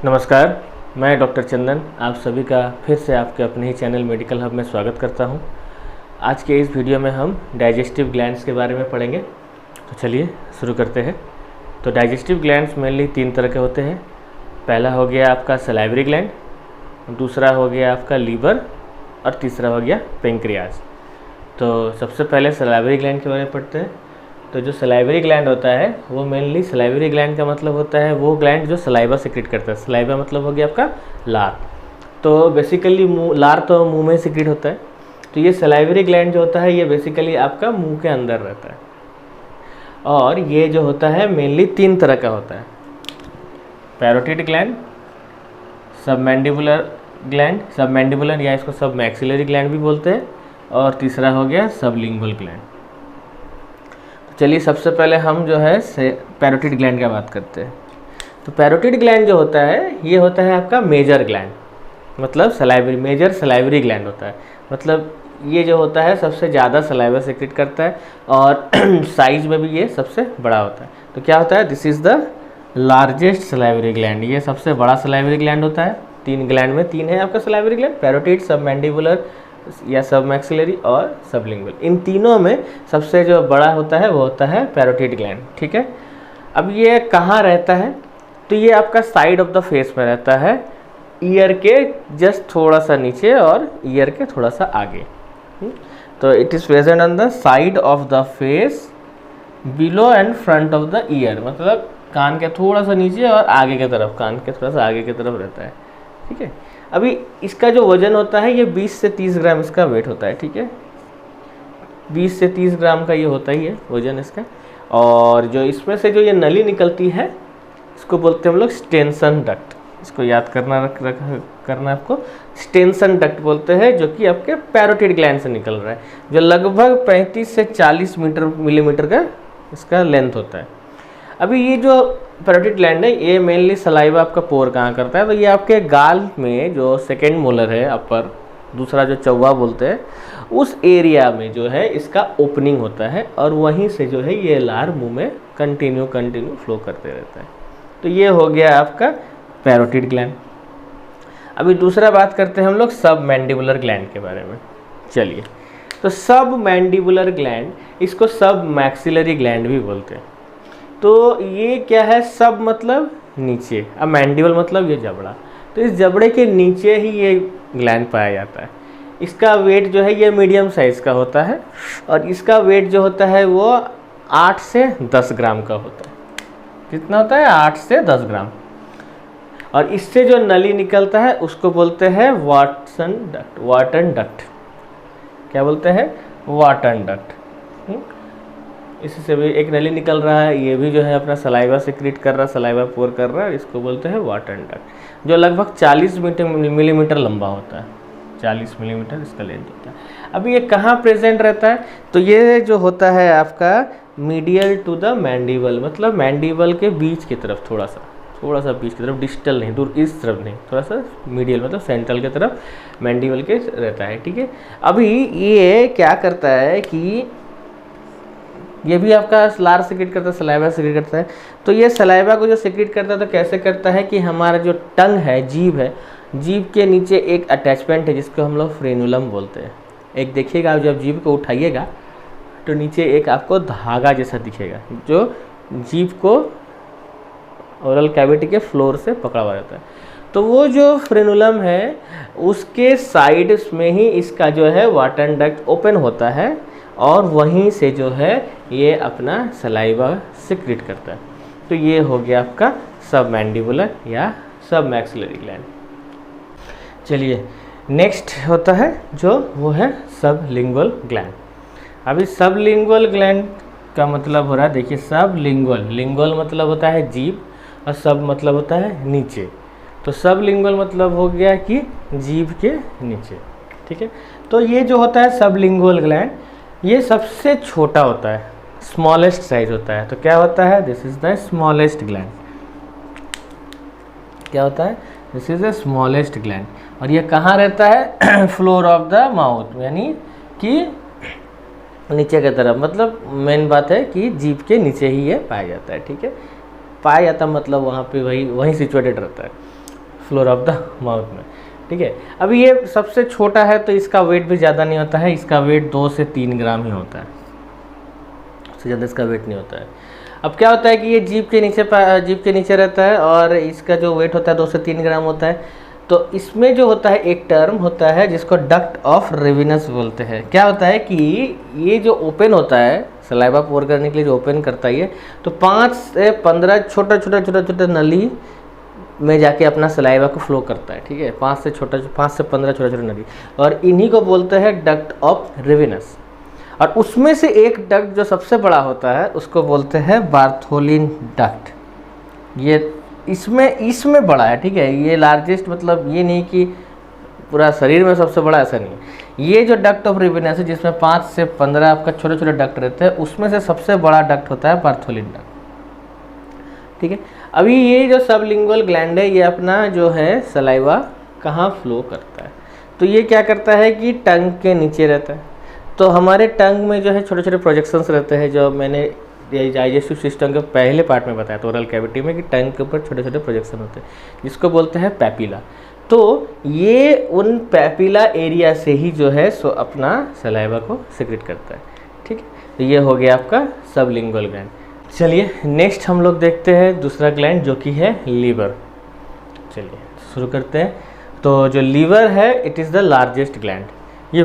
नमस्कार, मैं डॉक्टर चंदन आप सभी का फिर से आपके अपने ही चैनल मेडिकल हब में स्वागत करता हूं। आज के इस वीडियो में हम डाइजेस्टिव ग्लैंड्स के बारे में पढ़ेंगे। तो चलिए शुरू करते हैं। तो डाइजेस्टिव ग्लैंड्स मेनली 3 तरह के होते हैं। पहला हो गया आपका सलाइवरी ग्लैंड, दूसरा हो गया आपका लीवर और तीसरा हो गया पेंक्रियाज। तो सबसे पहले सलाइवरी ग्लैंड के बारे में पढ़ते हैं। तो जो सलाइवरी ग्लैंड होता है वो मेनली सलाइवरी ग्लैंड का मतलब होता है वो ग्लैंड जो सलाइवा सिक्रेट करता है। सलाइवा मतलब हो गया आपका लार। तो बेसिकली लार तो मुंह में सिक्रेट होता है। तो ये सलाइवरी ग्लैंड जो होता है ये बेसिकली आपका मुंह के अंदर रहता है और ये जो होता है मेनली 3 तरह का होता है। Parotid gland, submandibular gland, submandibular या इसको सब मैक्सिलरी ग्लैंड भी बोलते हैं, और तीसरा हो गया सबलिंगुअल ग्लैंड। चलिए सबसे पहले हम जो है पैरोटिड ग्लैंड की बात करते हैं। तो पैरोटिड ग्लैंड जो होता है ये होता है आपका मेजर ग्लैंड, मतलब सलाइवरी मेजर सलाइवरी ग्लैंड होता है। मतलब ये जो होता है सबसे ज़्यादा सलाइवा सेक्रेट करता है और साइज में भी ये सबसे बड़ा होता है। तो क्या होता है, this is the largest salivary gland. ये सबसे बड़ा सलाइवरी ग्लैंड होता है। 3 ग्लैंड में 3 है आपका सलाइवरी ग्लैंड, पैरोटिड, सबमैंडिबुलर या सब मैक्सिलरी और सबलिंगुअल। इन तीनों में सबसे जो बड़ा होता है वो होता है पैरोटिड ग्लैंड। ठीक है, अब ये कहाँ रहता है, तो ये आपका साइड ऑफ द फेस में रहता है, ईयर के जस्ट थोड़ा सा नीचे और ईयर के थोड़ा सा आगे। तो it is present on the side of the face below and front of the year, मतलब कान के थोड़ा सा नीचे और आगे की तरफ, कान के थोड़ा सा आगे की तरफ रहता है। ठीक है, अभी इसका जो वजन होता है ये 20 से 30 ग्राम इसका वेट होता है। ठीक है, 20 से 30 ग्राम का ये होता ही है वजन इसका। और जो इसमें से जो ये नली निकलती है इसको बोलते हैं हम लोग स्टेंसन डक्ट। इसको याद करना आपको, स्टेंसन डक्ट बोलते हैं, जो कि आपके पैरोटिड ग्लैंड से निकल रहा है, जो लगभग 35 से 40 मिलीमीटर का इसका लेंथ होता है। अभी ये जो पैरोटिड ग्लैंड है ये मेनली सलाइवा आपका पोर कहाँ करता है, तो ये आपके गाल में जो सेकेंड मोलर है अपर, दूसरा जो चौवा बोलते हैं, उस एरिया में जो है इसका ओपनिंग होता है और वहीं से जो है ये लार मुंह में कंटिन्यू फ्लो करते रहता है। तो ये हो गया आपका पैरोटिड ग्लैंड। अभी दूसरा बात करते हैं हम लोग सब मैंडिबुलर ग्लैंड के बारे में। चलिए, तो सब मैंडिबुलर ग्लैंड, इसको सब मैक्सिलरी ग्लैंड भी बोलते हैं। तो ये क्या है, सब मतलब नीचे, अब मैंडिबल मतलब ये जबड़ा, तो इस जबड़े के नीचे ही ये ग्लैंड पाया जाता है। इसका वेट जो है ये मीडियम साइज़ का होता है और इसका वेट जो होता है वो 8 से 10 ग्राम का होता है। कितना होता है, 8 से 10 ग्राम। और इससे जो नली निकलता है उसको बोलते हैं वाटन डक्ट। क्या बोलते हैं, वाटन डक्ट। इससे भी एक नली निकल रहा है, ये भी जो है अपना सलाइवा सिक्रेट कर रहा है, सलाइवा पोर कर रहा है, इसको बोलते हैं वाटन डक्ट, जो लगभग 40 मिलीमीटर लंबा होता है। 40 मिलीमीटर इसका लेंथ होता है। अभी ये कहाँ प्रेजेंट रहता है, तो ये जो होता है आपका मीडियल टू द मैंडिबल, मतलब मैंडिबल के बीच की तरफ, थोड़ा सा बीच की तरफ, डिस्टल नहीं, दूर इस तरफ नहीं, थोड़ा सा मीडियल मतलब सेंट्रल की तरफ मैंडिबल के रहता है। ठीक है, अभी ये क्या करता है कि ये भी आपका लार सिक्रेट करता है, सलाइवा सिक्रेट करता है। तो ये सलाइवा को जो सिक्रेट करता है तो कैसे करता है कि हमारा जो टंग है, जीभ है, जीभ के नीचे एक अटैचमेंट है जिसको हम लोग फ्रेनुलम बोलते हैं। एक देखिएगा, आप जब जीभ को उठाइएगा तो नीचे एक आपको धागा जैसा दिखेगा जो जीभ को ओरल कैविटी के फ्लोर से पकड़ा हुआ रहता है। तो वो जो फ्रेनुलम है उसके साइड में ही इसका जो है वाटन डक्ट ओपन होता है और वहीं से जो है ये अपना सलाइवा सिक्रेट करता है। तो ये हो गया आपका सब मैंडिबुलर या सब मैक्सिलरी ग्लैंड। चलिए नेक्स्ट होता है जो वो है सबलिंगुअल ग्लैंड। अभी सबलिंगुअल ग्लैंड का मतलब हो रहा है, देखिए लिंगुअल मतलब होता है जीभ और सब मतलब होता है नीचे। तो सबलिंगुअल मतलब हो गया कि जीभ के नीचे। ठीक है, तो ये जो होता है सबलिंगुअल ग्लैंड ये सबसे छोटा होता है, स्मॉलेस्ट साइज होता है। तो क्या होता है, this is the smallest gland. क्या होता है, this is the smallest gland. और ये कहाँ रहता है, फ्लोर ऑफ द माउथ, यानी कि नीचे की तरफ, मतलब मेन बात है कि जीभ के नीचे ही ये पाया जाता है। ठीक है, पाया जाता मतलब वहाँ पे वहीं सिचुएटेड रहता है। फ्लोर ऑफ द माउथ में, ठीक है। अभी ये सबसे छोटा है तो इसका वेट भी ज़्यादा नहीं होता है, इसका वेट 2 से 3 ग्राम ही होता है, उससे ज़्यादा इसका वेट नहीं होता है। अब क्या होता है कि ये जीभ के नीचे रहता है और इसका जो वेट होता है 2 से 3 ग्राम होता है। तो इसमें जो होता है एक टर्म होता है जिसको डक्ट ऑफ रेविनस बोलते हैं। क्या होता है कि ये जो ओपन होता है सलाइवा पोर करने के लिए जो ओपन करता है ये, तो 5 से 15 छोटा नली में जाके अपना सलाइवा को फ्लो करता है, ठीक है। 5 से 15 छोटा नली, और इन्हीं को बोलते हैं डक्ट ऑफ रेविनस। और उसमें से एक डक्ट जो सबसे बड़ा होता है उसको बोलते हैं बार्थोलिन डक्ट। ये इसमें बड़ा है, ठीक है। ये लार्जेस्ट मतलब ये नहीं कि पूरा शरीर में सबसे बड़ा, ऐसा नहीं। ये जो डक्ट ऑफ रेविनस है जिसमें 5 से 15 आपका छोटे डक्ट रहते हैं, उसमें से सबसे बड़ा डक्ट होता है बार्थोलिन डक्ट, ठीक है। अभी ये जो सबलिंगुअल ग्लैंड है ये अपना जो है सलाइवा कहाँ फ्लो करता है, तो ये क्या करता है कि टंग के नीचे रहता है। तो हमारे टंग में जो है छोटे छोटे प्रोजेक्शंस रहते हैं, जो मैंने डाइजेस्टिव सिस्टम के पहले पार्ट में बताया था ओरल कैविटी में, कि टंग के ऊपर छोटे छोटे प्रोजेक्शन होते हैं जिसको बोलते हैं पैपिला। तो ये उन पैपिला एरिया से ही जो है सो अपना सलाइवा को सिक्रेट करता है, ठीक है। तो ये हो गया आपका सबलिंगुअल ग्लैंड। चलिए नेक्स्ट हम लोग देखते हैं दूसरा ग्लैंड जो कि है लीवर। चलिए शुरू करते हैं। तो जो लीवर है it is the largest gland, ये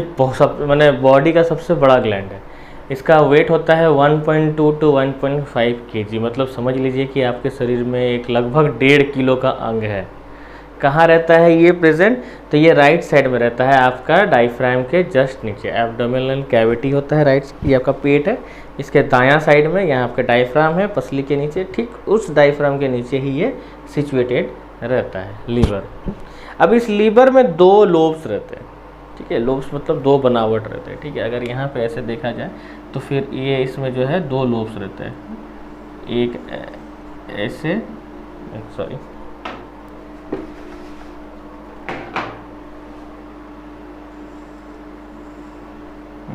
मैंने बॉडी का सबसे बड़ा ग्लैंड है। इसका वेट होता है 1.2 to 1.5 kg, मतलब समझ लीजिए कि आपके शरीर में एक लगभग 1.5 किलो का अंग है। कहाँ रहता है ये प्रेजेंट, तो ये राइट साइड में रहता है आपका डायफ्राम के जस्ट नीचे। एब्डोमिनल कैविटी होता है राइट, ये आपका पेट है, इसके दायां साइड में यहाँ आपका डायफ्राम है पसली के नीचे, ठीक उस डायफ्राम के नीचे ही ये सिचुएटेड रहता है लीवर। अब इस लीवर में 2 लोब्स रहते हैं, ठीक है। लोब्स मतलब 2 बनावट रहते हैं, ठीक है। अगर यहाँ पे ऐसे देखा जाए तो फिर ये इसमें जो है 2 लोब्स रहते हैं, एक ऐसे, सॉरी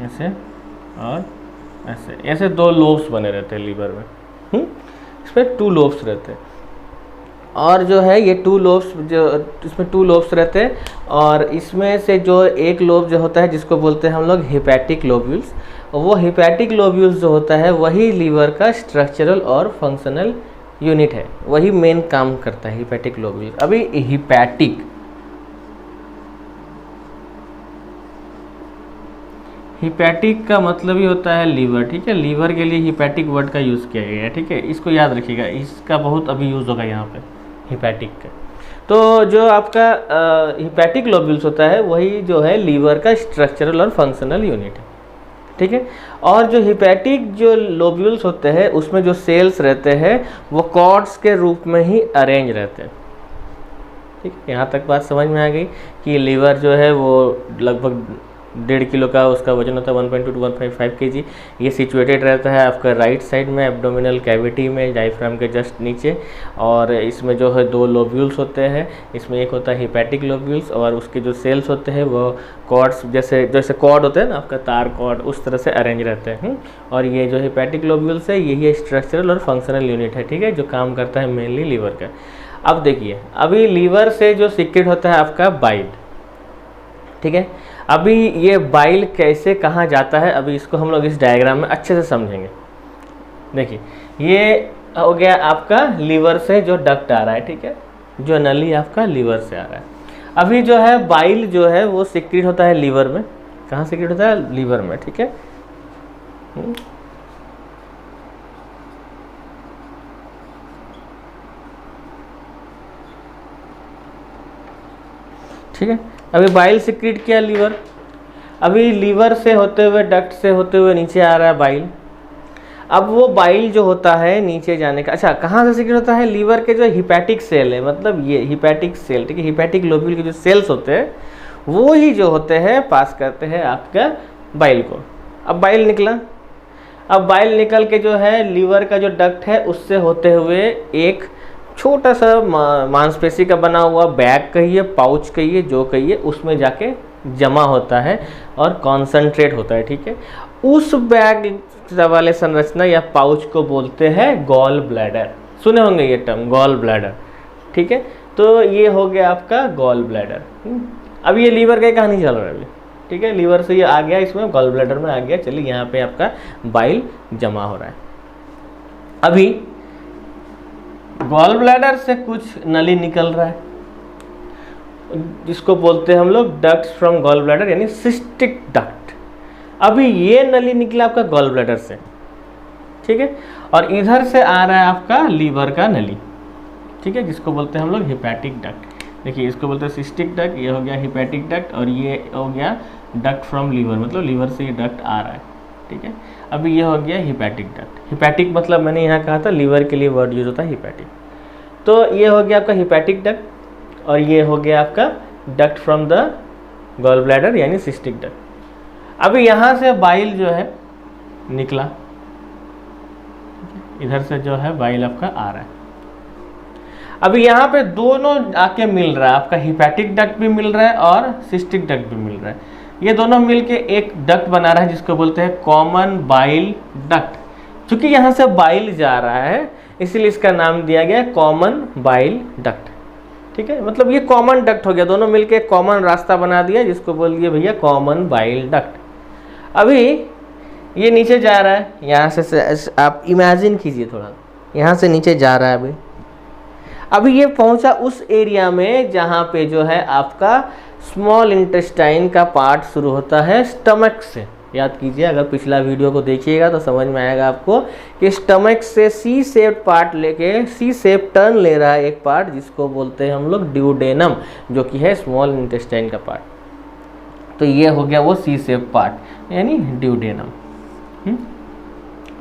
ऐसे और ऐसे 2 लोब्स बने रहते हैं लीवर में। इसमें 2 लोब्स रहते हैं, और जो है ये 2 लोब्स जो इसमें 2 लोब्स रहते हैं, और इसमें से जो एक लोब जो होता है जिसको बोलते हैं हम लोग हिपैटिक लोब्यूल्स, वो हिपैटिक लोब्यूल्स जो होता है वही लीवर का स्ट्रक्चरल और फंक्शनल यूनिट है, वही मेन काम करता है हिपैटिक लोब्यूल। अभी हिपैटिक का मतलब ही होता है लीवर, ठीक है। लीवर के लिए हिपैटिक वर्ड का यूज़ किया गया है, ठीक है। इसको याद रखिएगा, इसका बहुत अभी यूज़ होगा यहाँ पे हिपैटिक का। तो जो आपका हिपैटिक लोब्यूल्स होता है वही जो है लीवर का स्ट्रक्चरल और फंक्शनल यूनिट है, ठीक है। और जो हिपैटिक जो लोब्यूल्स होते हैं उसमें जो सेल्स रहते हैं वो कॉर्ड्स के रूप में ही अरेंज रहते हैं, ठीक है। यहाँ तक बात समझ में आ गई कि लीवर जो है वो लगभग 1.5 किलो का उसका वजन होता है, 1.2 to 1.5 kg। ये सिचुएटेड रहता है आपका राइट साइड में एब्डोमिनल कैविटी में डायफ्राम के जस्ट नीचे, और इसमें जो है 2 लोब्यूल्स होते हैं। इसमें एक होता है हिपैटिक लोब्यूल्स, और उसके जो सेल्स होते हैं वो कॉर्ड्स जैसे कॉर्ड होते हैं ना आपका तार कॉर्ड, उस तरह से अरेंज रहते हैं। और ये जो हिपैटिक लोब्यूल्स है यही स्ट्रक्चरल और फंक्शनल यूनिट है, ठीक है, जो काम करता है मेनली लीवर का। अब देखिए अभी लीवर से जो सीक्रेट होता है आपका बाइल, ठीक है। अभी ये बाइल कैसे कहाँ जाता है, अभी इसको हम लोग इस डायग्राम में अच्छे से समझेंगे। देखिए ये हो गया आपका लीवर से जो डक्ट आ रहा है, ठीक है, जो नली आपका लीवर से आ रहा है। अभी जो है बाइल जो है वो सीक्रेट होता है लीवर में। कहाँ सीक्रेट होता है, लीवर में, ठीक है। ठीक है, अभी बाइल सीक्रेट किया लीवर, अभी लीवर से होते हुए डक्ट से होते हुए नीचे आ रहा है बाइल। अब वो बाइल जो होता है नीचे जाने का, अच्छा कहाँ से सीक्रेट होता है, लीवर के जो हिपैटिक सेल है, मतलब ये हिपैटिक सेल, ठीक है, हिपैटिक लोब्यूल के जो सेल्स होते हैं वो ही जो होते हैं पास करते हैं आपका बाइल को। अब बाइल निकला, अब बाइल निकल के जो है लीवर का जो डक्ट है उससे होते हुए एक छोटा सा मांसपेशी का बना हुआ बैग कहिए, पाउच कहिए, जो कहिए, उसमें जाके जमा होता है और कॉन्सेंट्रेट होता है, ठीक है। उस बैग वाले संरचना या पाउच को बोलते हैं गॉल ब्लैडर। सुने होंगे ये टर्म गॉल ब्लैडर, ठीक है। तो ये हो गया आपका गॉल ब्लैडर। अब ये लीवर का कहानी चल रहा है अभी, ठीक है, लीवर से ये आ गया, इसमें गॉल ब्लैडर में आ गया। चलिए यहाँ पे आपका बाइल जमा हो रहा है। अभी गॉल ब्लैडर से कुछ नली निकल रहा है, जिसको बोलते हैं हम लोग डक्ट्स फ्रॉम गॉल ब्लैडर, यानी सिस्टिक डक्ट। अभी ये नली निकला आपका गॉल ब्लैडर से, ठीक है, और इधर से आ रहा है आपका लीवर का नली, ठीक है, जिसको बोलते हैं हम लोग हिपैटिक डक्ट। देखिए इसको बोलते हैं सिस्टिक डक्ट, ये हो गया हिपैटिक डक्ट, और ये हो गया डक्ट फ्रॉम लीवर, मतलब लीवर से ये डक्ट आ रहा है, ठीक है। अभी ये हो गया हिपैटिक डक्ट। हिपैटिक मतलब मैंने यहाँ कहा था लीवर के लिए वर्ड यूज होता है हिपैटिक। तो ये हो गया आपका हिपैटिक डक्ट, और ये हो गया आपका duct from the gall bladder यानी सिस्टिक डक्ट। अभी यहाँ से बाइल जो है निकला, इधर से जो है बाइल आपका आ रहा है। अभी यहाँ पे दोनों आके मिल रहा है, आपका हिपैटिक डक्ट भी मिल रहा है और सिस्टिक डक्ट भी मिल रहा है। ये दोनों मिलके एक डक्ट बना रहा है जिसको बोलते हैं कॉमन बाइल डक्ट। क्योंकि यहाँ से बाइल जा रहा है इसीलिए इसका नाम दिया गया कॉमन बाइल डक्ट, ठीक है। मतलब ये कॉमन डक्ट हो गया, दोनों मिलके एक कॉमन रास्ता बना दिया जिसको बोल दिया भैया कॉमन बाइल डक्ट। अभी ये नीचे जा रहा है, यहाँ से आप इमेजिन कीजिए थोड़ा, यहाँ से नीचे जा रहा है। अभी ये पहुंचा उस एरिया में जहाँ पे जो है आपका स्मॉल इंटेस्टाइन का पार्ट शुरू होता है स्टमक से। याद कीजिए, अगर पिछला वीडियो को देखिएगा तो समझ में आएगा आपको कि स्टमक से सी शेप पार्ट लेके सी शेप टर्न ले रहा है एक पार्ट जिसको बोलते हैं हम लोग ड्यूडेनम, जो कि है स्मॉल इंटेस्टाइन का पार्ट। तो ये हो गया वो सी शेप पार्ट यानी ड्यूडेनम।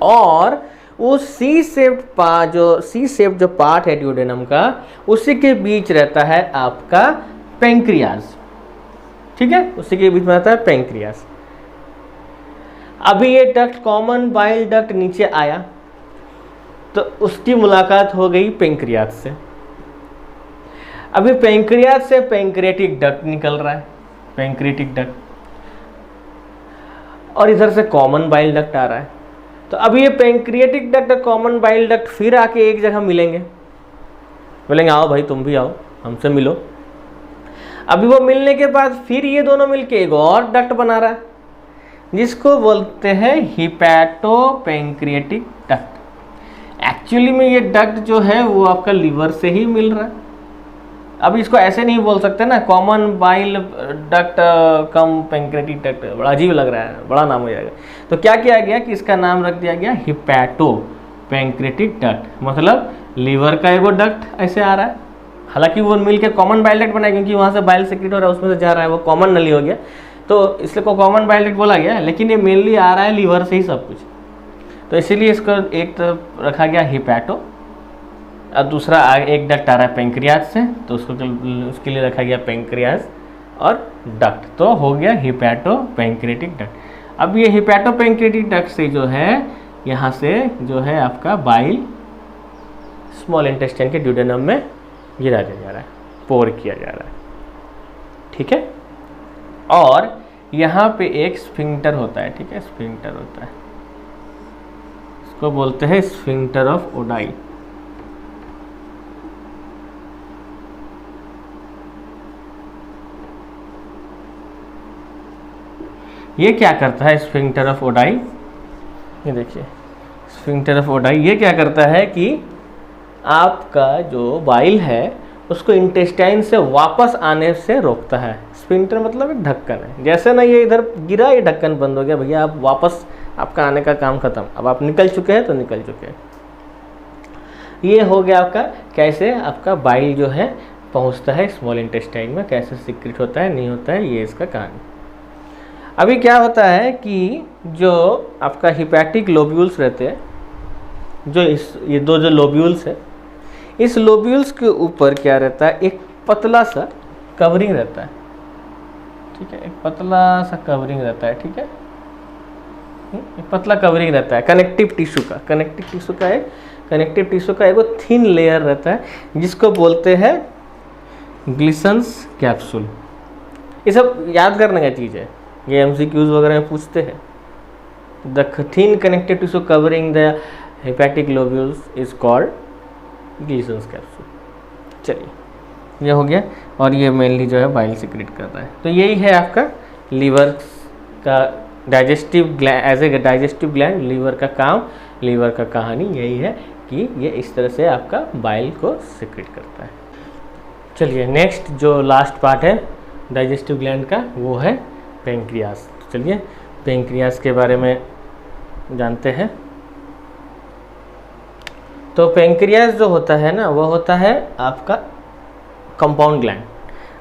और वो सी शेप जो पार्ट है ड्यूडेनम का, उसी के बीच रहता है आपका पेंक्रियाज, ठीक है, उसी के बीच में रहता है पेंक्रियाज। अभी ये डक्ट कॉमन बाइल डक्ट नीचे आया तो उसकी मुलाकात हो गई पेंक्रियाज से। अभी पेंक्रियाज से पेंक्रियाटिक डक्ट निकल रहा है, पेंक्रियाटिक डक्ट, और इधर से कॉमन बाइल डक्ट आ रहा है। तो अभी ये पेंक्रियाटिक डक्ट और कॉमन बाइल डक्ट फिर आके एक जगह मिलेंगे, बोलेंगे आओ भाई तुम भी आओ हमसे मिलो। अभी वो मिलने के बाद फिर ये दोनों मिलके एक और डक्ट बना रहा है जिसको बोलते हैं हिपैटो पेंक्रियाटिक डक्ट। एक्चुअली में ये डक्ट जो है वो आपका लीवर से ही मिल रहा है। अब इसको ऐसे नहीं बोल सकते ना, कॉमन बाइल डक्ट कम पेंक्रियाटिक डक्ट, बड़ा अजीब लग रहा है, बड़ा नाम हो जाएगा। तो क्या किया गया कि इसका नाम रख दिया गया हिपैटो पेंक्रियाटिक डक्ट, मतलब लीवर का एगो डक्ट ऐसे आ रहा है। हालांकि वो मिल के कॉमन बाइल डक्ट बनाया क्योंकि वहाँ से बाइल सेक्रेट हो रहा है, उसमें से जा रहा है, वो कॉमन नली हो गया तो इसलिए को कॉमन बाइल डक्ट बोला गया। लेकिन ये मेनली आ रहा है लीवर से ही सब कुछ, तो इसीलिए इसको एक तरफ रखा गया हिपैटो, और दूसरा एक डक्ट आ रहा है पेंक्रियाज से तो उसके लिए रखा गया पेंक्रियाज और डक्ट, तो हो गया हिपैटो पेंक्रियाटिक डक्ट। अब ये हिपैटो पेंक्रियाटिक डक्ट से जो है यहाँ से जो है आपका बाइल स्मॉल इंटेस्टाइन के ड्यूडेनम में गिरा दिया जा रहा है, पोर किया जा रहा है, ठीक है। और यहाँ पे एक स्फिंक्टर होता है, ठीक है, स्फिंक्टर होता है, इसको बोलते हैं स्फिंक्टर ऑफ ओडाई। ये क्या करता है स्फिंक्टर ऑफ ओडाई, ये देखिए स्फिंक्टर ऑफ ओडाई ये क्या करता है कि आपका जो बाइल है उसको इंटेस्टाइन से वापस आने से रोकता है। स्फिंक्टर मतलब एक ढक्कन है, जैसे ना ये इधर गिरा ये ढक्कन बंद हो गया, भैया आप वापस आपका आने का काम खत्म, अब आप निकल चुके हैं तो निकल चुके हैं। ये हो गया आपका कैसे आपका बाइल जो है पहुंचता है स्मॉल इंटेस्टाइन में, कैसे सीक्रेट होता है नहीं होता है, ये इसका कहानी। अभी क्या होता है कि जो आपका हिपैटिक लोब्यूल्स रहते हैं, जो ये दो जो लोब्यूल्स है, इस लोब्यूल्स के ऊपर क्या रहता है, एक पतला सा कवरिंग रहता है, ठीक है, एक पतला सा कवरिंग रहता है, ठीक है, एक पतला कवरिंग रहता है कनेक्टिव टिश्यू का एक थिन लेयर रहता है जिसको बोलते हैं ग्लिसन्स कैप्सूल। ये सब याद करने का चीज़ है, ये MCQs वगैरह में पूछते हैं। The thin connective tissue covering the hepatic lobules is called Glisson's capsule. चलिए ये हो गया, और ये मेनली जो है बाइल सिक्रेट करता है। तो यही है आपका लीवर का digestive gland, as a digestive gland liver का काम, लीवर का कहानी यही है कि ये इस तरह से आपका बाइल को सिक्रेट करता है। चलिए नेक्स्ट जो लास्ट पार्ट है डाइजेस्टिव ग्लैंड का वो है पेंक्रियास। तो चलिए पेंक्रियास के बारे में जानते हैं। तो पेंक्रियास जो होता है ना वो होता है आपका कंपाउंड ग्लैंड।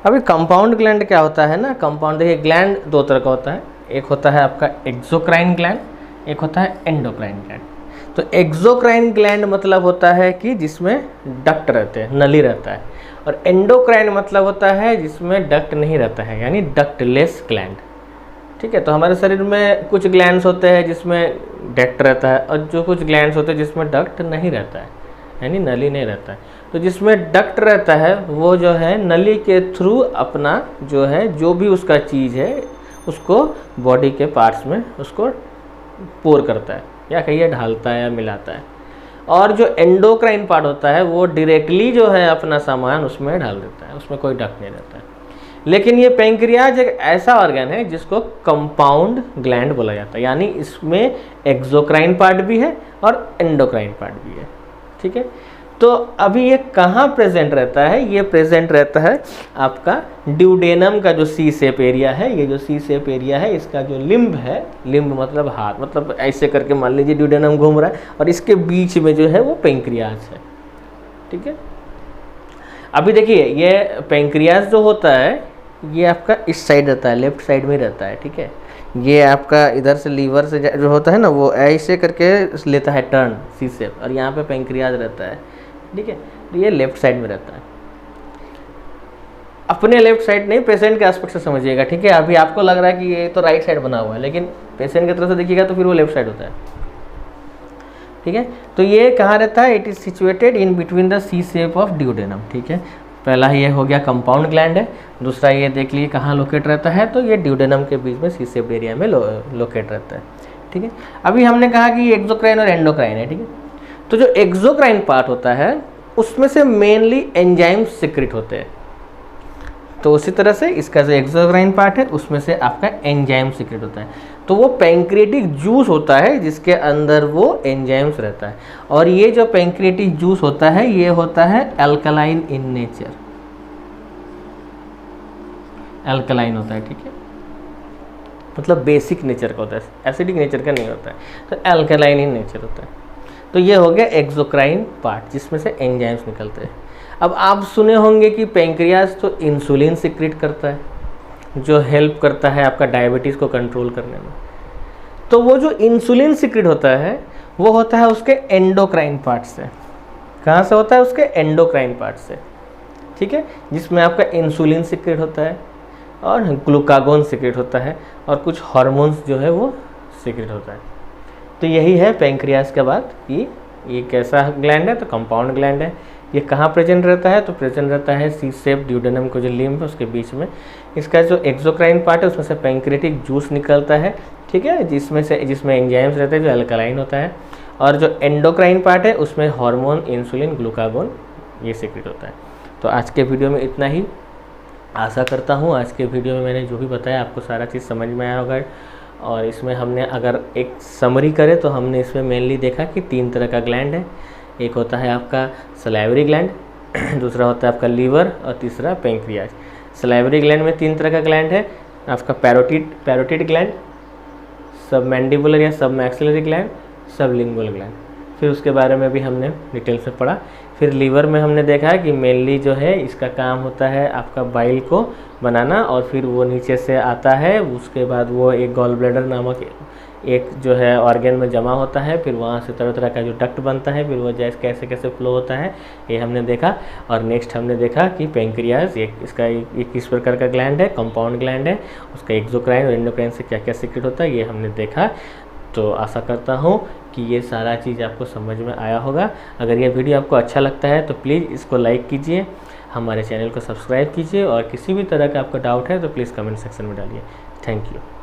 अभी कंपाउंड ग्लैंड क्या होता है ना, कंपाउंड देखिए ग्लैंड दो तरह का होता है, एक होता है आपका एक्सोक्राइन ग्लैंड, एक होता है एंडोक्राइन ग्लैंड। तो एक्सोक्राइन ग्लैंड मतलब होता है कि जिसमें डक्ट रहते हैं, नली रहता है, और एंडोक्राइन मतलब होता है जिसमें डक्ट नहीं रहता है, यानी डक्टलेस ग्लैंड। ठीक है, तो हमारे शरीर में कुछ ग्लैंड्स होते हैं जिसमें डक्ट रहता है, और जो कुछ ग्लैंड्स होते हैं जिसमें डक्ट नहीं रहता है, यानी नली नहीं रहता है। तो जिसमें डक्ट रहता है वो जो है नली के थ्रू अपना जो है जो भी उसका चीज़ है उसको बॉडी के पार्ट्स में उसको पोर करता है, या कहिए ढालता है या मिलाता है। और जो एंडोक्राइन पार्ट होता है वो डायरेक्टली जो है अपना सामान उसमें डाल देता है, उसमें कोई डक्ट नहीं रहता है। लेकिन ये पेंक्रियाज एक ऐसा ऑर्गन है जिसको कंपाउंड ग्लैंड बोला जाता है, यानी इसमें एक्सोक्राइन पार्ट भी है और एंडोक्राइन पार्ट भी है। ठीक है, तो अभी ये कहाँ प्रेजेंट रहता है, ये प्रेजेंट रहता है आपका ड्यूडेनम का जो सी शेप एरिया है। ये जो सी शेप एरिया है इसका जो लिम्ब है, लिम्ब मतलब हाथ, मतलब ऐसे करके मान लीजिए ड्यूडेनम घूम रहा है और इसके बीच में जो है वो पेंक्रियाज है। ठीक है, अभी देखिए ये पेंक्रियाज जो होता है ये आपका इस साइड रहता है, लेफ्ट साइड में रहता है। ठीक है, ये आपका इधर से लीवर से जो होता है ना वो ऐसे करके लेता है टर्न सी शेप, और यहाँ पे पेंक्रियाज रहता है। ठीक है, तो ये लेफ्ट साइड में रहता है, अपने लेफ्ट साइड नहीं, पेशेंट के एस्पेक्ट से समझिएगा। ठीक है, अभी आपको लग रहा है कि ये तो राइट साइड बना हुआ है, लेकिन पेशेंट की तरफ से देखिएगा तो फिर वो लेफ्ट साइड होता है। ठीक है, तो ये कहाँ रहता है, it is situated in between the C shape of duodenum. ठीक है, पहला ये हो गया कंपाउंड ग्लैंड है, दूसरा ये देख लीजिए कहाँ लोकेट रहता है, तो ये ड्यूडेनम के बीच में सी शेप एरिया में लोकेट रहता है। ठीक है, अभी हमने कहा कि ये एक्सोक्राइन और एंडोक्राइन है। ठीक है, तो जो एक्सोक्राइन पार्ट होता है उसमें से मेनली एंजाइम सिक्रेट होते हैं, तो उसी तरह से इसका जो एक्सोक्राइन पार्ट है उसमें से आपका एंजाइम सिक्रेट होता है। तो वो पैंक्रियाटिक जूस होता है जिसके अंदर वो एंजाइम्स रहता है, और ये जो पैंक्रियाटिक जूस होता है ये होता है अल्कलाइन इन नेचर, अल्कलाइन होता है। ठीक है, मतलब बेसिक नेचर का होता है, एसिडिक नेचर का नहीं होता है, तो अल्कलाइन इन नेचर होता है। तो ये हो गया एक्सोक्राइन पार्ट जिसमें से एंजाइम्स निकलते हैं। अब आप सुने होंगे कि पेंक्रियाज तो इंसुलिन सिक्रेट करता है जो हेल्प करता है आपका डायबिटीज़ को कंट्रोल करने में। तो वो जो इंसुलिन सिक्रेट होता है वो होता है उसके एंडोक्राइन पार्ट से। कहाँ से होता है, उसके एंडोक्राइन पार्ट से। ठीक है, जिसमें आपका इंसुलिन सिक्रेट होता है और ग्लूकागोन सिक्रेट होता है और कुछ हार्मोन्स जो है वो सिक्रेट होता है। तो यही है पेंक्रियाज के बाद कि ये कैसा ग्लैंड है, तो कंपाउंड ग्लैंड है। ये कहाँ प्रेजेंट रहता है, तो प्रेजेंट रहता है सी शेप ड्यूडेनम को जो लिम्ब है उसके बीच में। इसका जो एक्सोक्राइन पार्ट है उसमें से पेंक्रियाटिक जूस निकलता है। ठीक है, जिसमें एंजाइम्स रहते हैं जो अल्कलाइन होता है, और जो एंडोक्राइन पार्ट है उसमें हार्मोन, इंसुलिन, ग्लूकागोन ये सिक्रेट होता है। तो आज के वीडियो में इतना ही। आशा करता हूँ आज के वीडियो में मैंने जो भी बताया आपको सारा चीज़ समझ में आया होगा। और इसमें हमने अगर एक समरी करें तो हमने इसमें मेनली देखा कि 3 तरह का ग्लैंड है। एक होता है आपका सलाइवरी ग्लैंड, दूसरा होता है आपका लीवर, और तीसरा पेंक्रियाज। सलाइवरी ग्लैंड में 3 तरह का ग्लैंड है, आपका पैरोटिड ग्लैंड, सबमैंडिबुलर या सबमैक्सिलरी ग्लैंड, सबलिंगुअल ग्लैंड। फिर उसके बारे में भी हमने डिटेल से पढ़ा। फिर लीवर में हमने देखा कि मेनली जो है इसका काम होता है आपका बाइल को बनाना, और फिर वो नीचे से आता है, उसके बाद वो एक गॉल ब्लैडर नामक एक जो है ऑर्गन में जमा होता है, फिर वहाँ से तरह तरह का जो डक्ट बनता है, फिर वो जैसे कैसे कैसे फ्लो होता है ये हमने देखा। और नेक्स्ट हमने देखा कि पेंक्रियाज इसका एक किस प्रकार का ग्लैंड है, कंपाउंड ग्लैंड है, उसका एक्सोक्राइन और एंडोक्राइन से क्या क्या सीक्रेट होता है ये हमने देखा। तो आशा करता हूँ कि ये सारा चीज़ आपको समझ में आया होगा। अगर ये वीडियो आपको अच्छा लगता है तो प्लीज़ इसको लाइक कीजिए, हमारे चैनल को सब्सक्राइब कीजिए, और किसी भी तरह का आपको डाउट है तो प्लीज़ कमेंट सेक्शन में डालिए। Thank you.